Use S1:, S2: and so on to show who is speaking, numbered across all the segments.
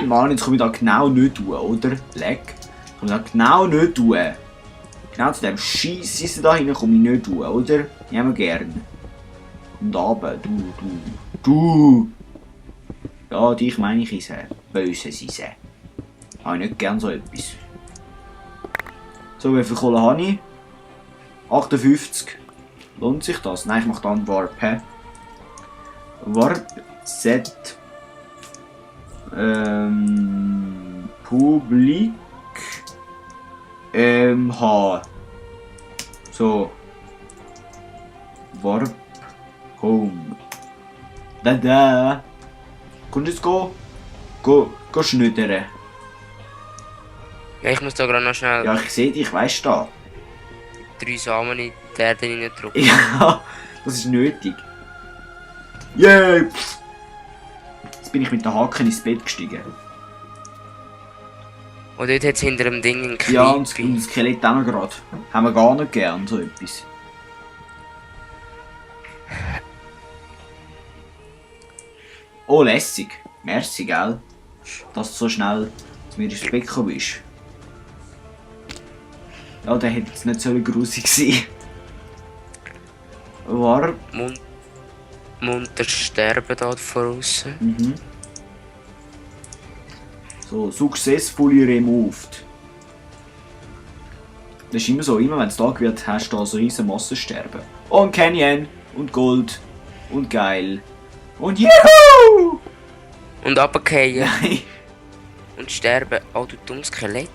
S1: Mann, jetzt komme ich da genau nicht tun, oder? Leck. Ich komme da genau nicht tun. Genau zu dem Scheisse da hinten komme ich nicht tun, oder? Nehmen wir gern. Und runter, du. Ja, dich meine ich Ise. Böse Ise. Habe ich nicht gern so etwas. So, wie viel Kohle habe ich? 58. Lohnt sich das? Nein, ich mache dann Warp, hä? Warp Set Public H. So. Warp Home. Da. Kannst du jetzt gehen? Go schnittern.
S2: Ja, ich muss da gerade noch schnell
S1: Ja, ich sehe dich, weißt du.
S2: 3 Samen in die Erde reindrücken.
S1: Ja, das ist nötig. Yay! Jetzt bin ich mit der Haken ins Bett gestiegen.
S2: Und dort hat es hinter dem Ding einen
S1: Ja, und
S2: Creepy.
S1: das Skelett auch noch gerade. Haben wir gar nicht gern, so etwas. Oh, lässig. Merci, gell? Dass du so schnell zu mir ins Bett gekommen bist. Ja, der hätte jetzt nicht so grusig sein. Warp.
S2: Munter sterben da voraus.
S1: So, successfully removed. Das ist immer so, immer wenn es Tag wird, hast du da so riesen Massensterben. Und Canyon und Gold und geil. Und Juhu!
S2: Und runterfallen
S1: Nein,
S2: und sterben. Oh, du dummes Skelett.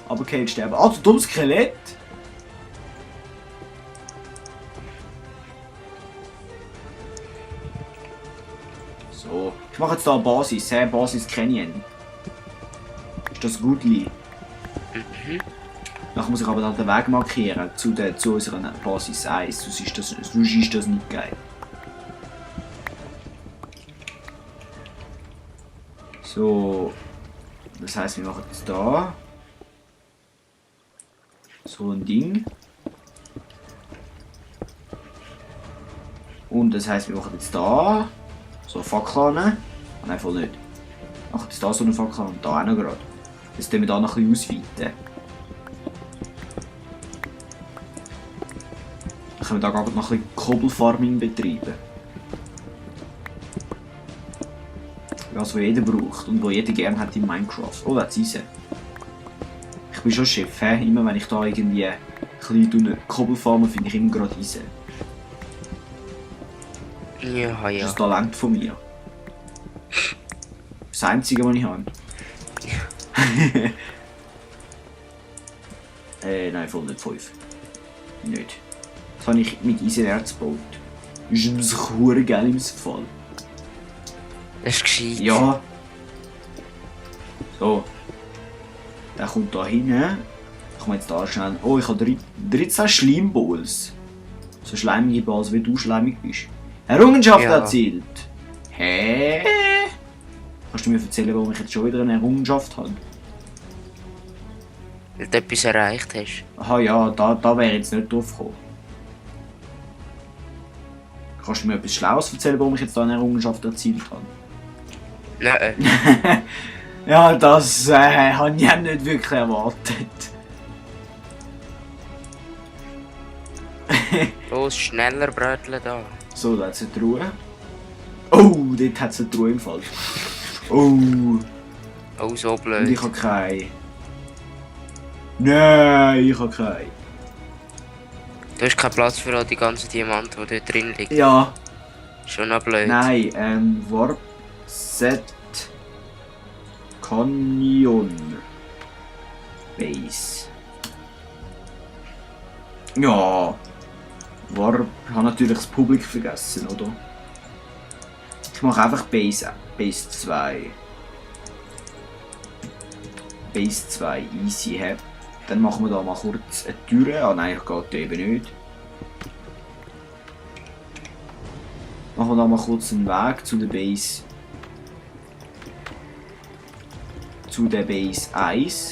S1: aber kein Sterben. Ah, du dummes Skelett! So, ich mache jetzt da eine Basis, Basis Canyon. Ist das Gutli? Nachher muss ich aber dann den Weg markieren zu unserer Basis 1, sonst ist das nicht geil. So, das heisst, wir machen jetzt da so ein Ding. Und das heisst, wir machen jetzt da so eine Fackel an. Nein, voll nicht. Wir machen jetzt da so eine Fackel an und da auch noch gerade. Jetzt tun wir da noch ein bisschen ausweiten. Dann können wir da gerade noch ein bisschen Kobbelfarming betreiben. Was jeder braucht und wo jeder gerne hat in Minecraft. Oh, das ist es. Ich bin schon Chef, he? Immer wenn ich da irgendwie ein bisschen Kobbelfarmen finde ich immer gerade Eisen.
S2: Ja.
S1: Das Talent von mir. Das einzige, was ich habe. Nein, voll nicht 5. Nicht. Das habe ich mit Eisenerz gebaut. Das ist ein geil im Fall.
S2: Das ist gescheit.
S1: Ja. So. Der kommt da hin. Ich komme jetzt da schnell. Oh, ich habe 13 Schleimballs. So schleimige Balls, wie du schleimig bist. Errungenschaft erzielt. Hä? Kannst du mir erzählen, warum ich jetzt schon wieder eine Errungenschaft habe?
S2: Weil du etwas erreicht hast.
S1: Aha, ja, da wäre ich jetzt nicht drauf gekommen. Kannst du mir etwas Schlaues erzählen, warum ich jetzt da eine Errungenschaft erzielt habe?
S2: Nein.
S1: Ja, das habe ich nicht wirklich erwartet.
S2: Los, schneller Brötchen da.
S1: So, da hat es eine Truhe. Oh, dort hat es eine Truhe im Fall. Oh,
S2: Oh, so
S1: und
S2: blöd.
S1: ich habe keine. Nein, ich habe keine.
S2: Du hast keinen Platz für all die ganzen Diamanten, die dort drin liegen.
S1: Ja,
S2: Schon noch blöd.
S1: nein, Warp Set Canyon Base. Ja, Warp, ich habe natürlich das Publikum vergessen, oder? Ich mache einfach Base 2. Base 2, easy, hä? Dann machen wir da mal kurz eine Tür. Ah nein, geht eben nicht. Machen wir da mal kurz einen Weg zu der Base. Zu der Base 1.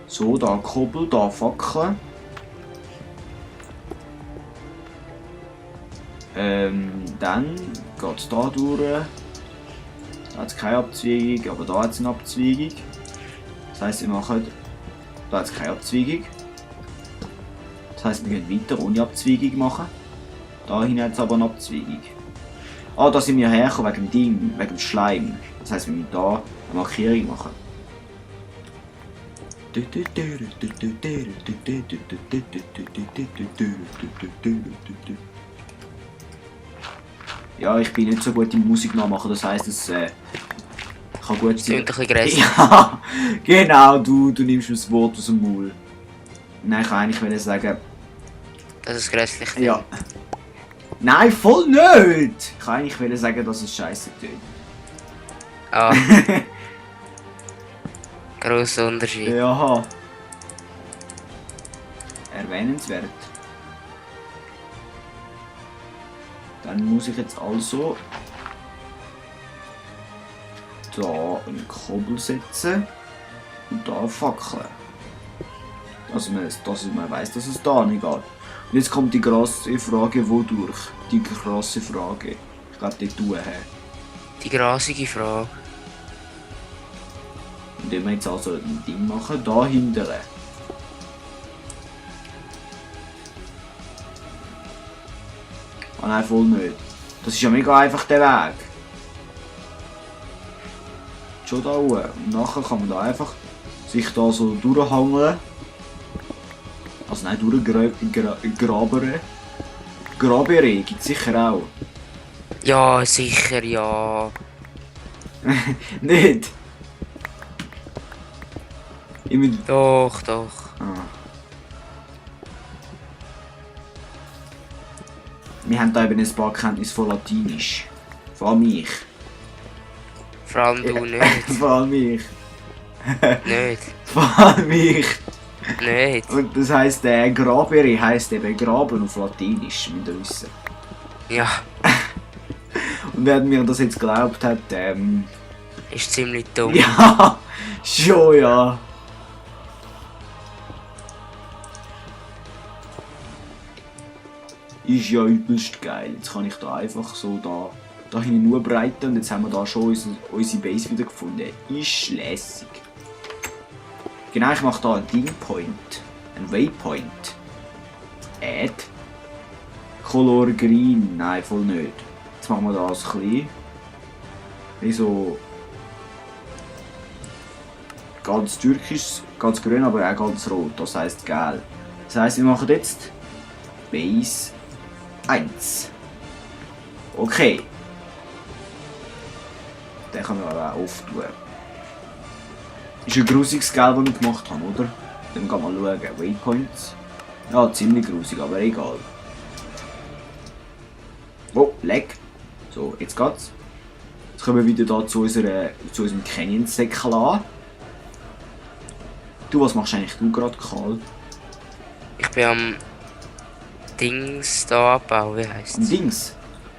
S1: So, da Kobbel, da Fackeln. Dann geht es hier durch. Da hat es keine Abzweigung, aber da hat es eine Abzweigung. Das heisst, wir machen. Da hat es keine Abzweigung. Das heisst, wir gehen weiter ohne Abzweigung machen. Da hinten hat es aber eine Abzweigung. Ah, da sind wir hergekommen wegen dem Ding, wegen dem Schleim. Das heisst, wir müssen hier eine Markierung machen. Ja, ich bin nicht so gut im Musik nachmachen, das heisst, es kann gut sein.
S2: Klingt ein bisschen grässlich.
S1: Ja, genau, du nimmst mir das Wort aus dem Maul. Nein, ich kann eigentlich sagen.
S2: Das ist grässlich.
S1: Ja. Nein, voll nicht! Ich kann eigentlich sagen, dass es scheiße tönt.
S2: Ah. Grosser Unterschied.
S1: Ja. Erwähnenswert. Dann muss ich jetzt also da einen Kobbel setzen und da fackeln. Also man weiss, dass es da nicht geht. Und jetzt kommt die grosse Frage, wodurch? Die grosse Frage. Ich glaube, die tun her.
S2: Die grasige Frage.
S1: Indem wir jetzt also ein Ding machen, da hinten. Ah nein, voll nicht. Das ist ja mega einfach der Weg. Schon da oben. Und nachher kann man da einfach sich da so durchhangeln. Also nein, durchgrabern. Grabere gibt es sicher auch.
S2: Ja, sicher, ja.
S1: Nicht? Immer.
S2: Doch.
S1: Ah. Wir haben da eben ein paar Kenntnisse von Latinisch. Vor allem ich.
S2: Vor allem du nicht.
S1: Vor allem ich.
S2: Nicht.
S1: Vor allem ich.
S2: Nicht.
S1: Und das heisst, Grabere heisst eben Graben auf Latinisch, müsst ihr wissen.
S2: Ja,
S1: Und wer mir das jetzt geglaubt hat,
S2: ist ziemlich dumm.
S1: ja, schon ja. Ist ja übelst geil. Jetzt kann ich da einfach so da hinten nur breiten und jetzt haben wir da schon unsere Base wieder gefunden. Ist lässig. Genau, ich mache da einen Dingpoint. Ein Waypoint. Add. Color Green. Nein, voll nicht. Jetzt machen wir das ein bisschen. Wie so. Ganz türkisch, ganz grün, aber auch ganz rot. Das heisst gelb. Das heisst, wir machen jetzt Base 1. Okay. Den kann man auch auftun. Ist ein grusiges Gelb, das ich gemacht habe, oder? Dann kann man schauen. Waypoints. Ja, ziemlich grusig, aber egal. Oh, leck. So, jetzt geht's. Jetzt kommen wir wieder da zu unserem Canyon-Säckel an. Du, was machst eigentlich du gerade, Karl?
S2: Ich bin am Dings da abbauen, wie heisst es?
S1: Dings?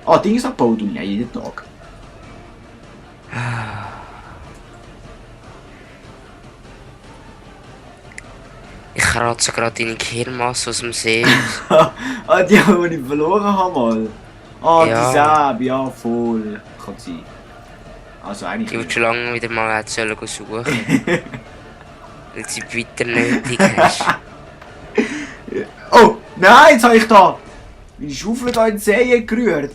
S1: Ah, Dings abbauen du ja jeden Tag.
S2: Ich kratze gerade deine Gehirnmasse aus dem See.
S1: Ah, die, die ich verloren habe mal. Ah,
S2: Ja.
S1: die Säbe, ja voll. Kann sein. Also eigentlich.
S2: Ich würde schon lange wieder mal hätte sollen suchen. Weil sie weiter nötig hast.
S1: Oh, nein, jetzt habe ich da meine Schaufel da in den See gerührt.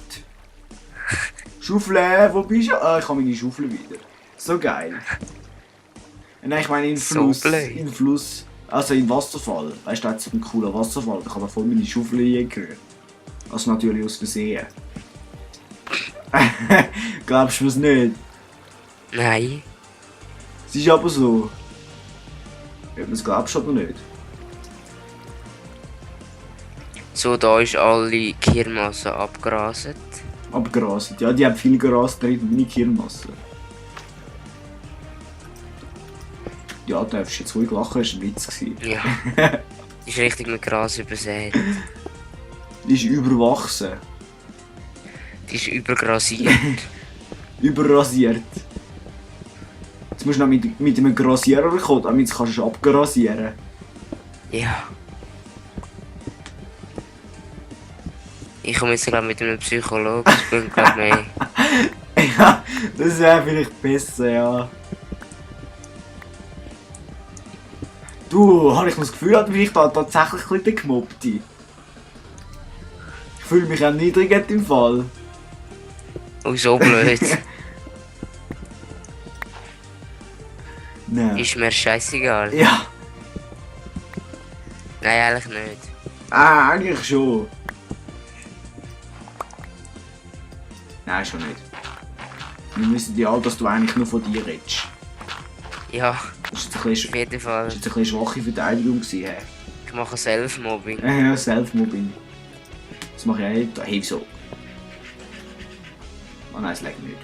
S1: Schaufel, wo bist du? Ah, ich habe meine Schaufel wieder. So geil. Nein, ich meine in den
S2: So
S1: Fluss.
S2: blöd.
S1: In den Fluss. Also in den Wasserfall. Weißt du, da hat es einen coolen Wasserfall. Da kann man voll meine Schaufel gerührt. Also natürlich aus Versehen. Glaubst du es nicht?
S2: Nein.
S1: Es ist aber so. Ob man es glaubst oder nicht.
S2: So, da ist alle Gehirnmasse abgerastet.
S1: Abgerastet. Ja, die haben viel Gras drin, meine Kirnmasse. Ja, du darfst jetzt ruhig lachen, das war ein Witz.
S2: Ja. Die ist richtig mit Gras übersät.
S1: Die ist überwachsen.
S2: Die ist übergrasiert.
S1: Überrasiert. Jetzt musst du noch mit einem Grasierer kommen, damit kannst du abgrasieren.
S2: Ja. Ich komme jetzt gerade mit einem Psychologen, das bringt gerade mehr.
S1: Ja, das wäre vielleicht besser, ja. Du, habe ich das Gefühl, bin ich da tatsächlich ein bisschen der Gemobbte. Ich fühle mich erniedrigt im Fall.
S2: Oh, so blöd.
S1: Nein.
S2: Ist mir scheißegal.
S1: Ja.
S2: Nein, eigentlich nicht.
S1: Ah, eigentlich schon. Nein, schon nicht. Wir wissen ja alle, dass du eigentlich nur von dir redest.
S2: Ja,
S1: Das ist jetzt ein bisschen,
S2: auf jeden Fall.
S1: das ist jetzt ein bisschen schwache Verteidigung gewesen, hä?
S2: Ich mache Self-Mobbing.
S1: Ja, Self-Mobbing. Das mache ich auch nicht. Hey, so. Oh nein, es leckt nicht.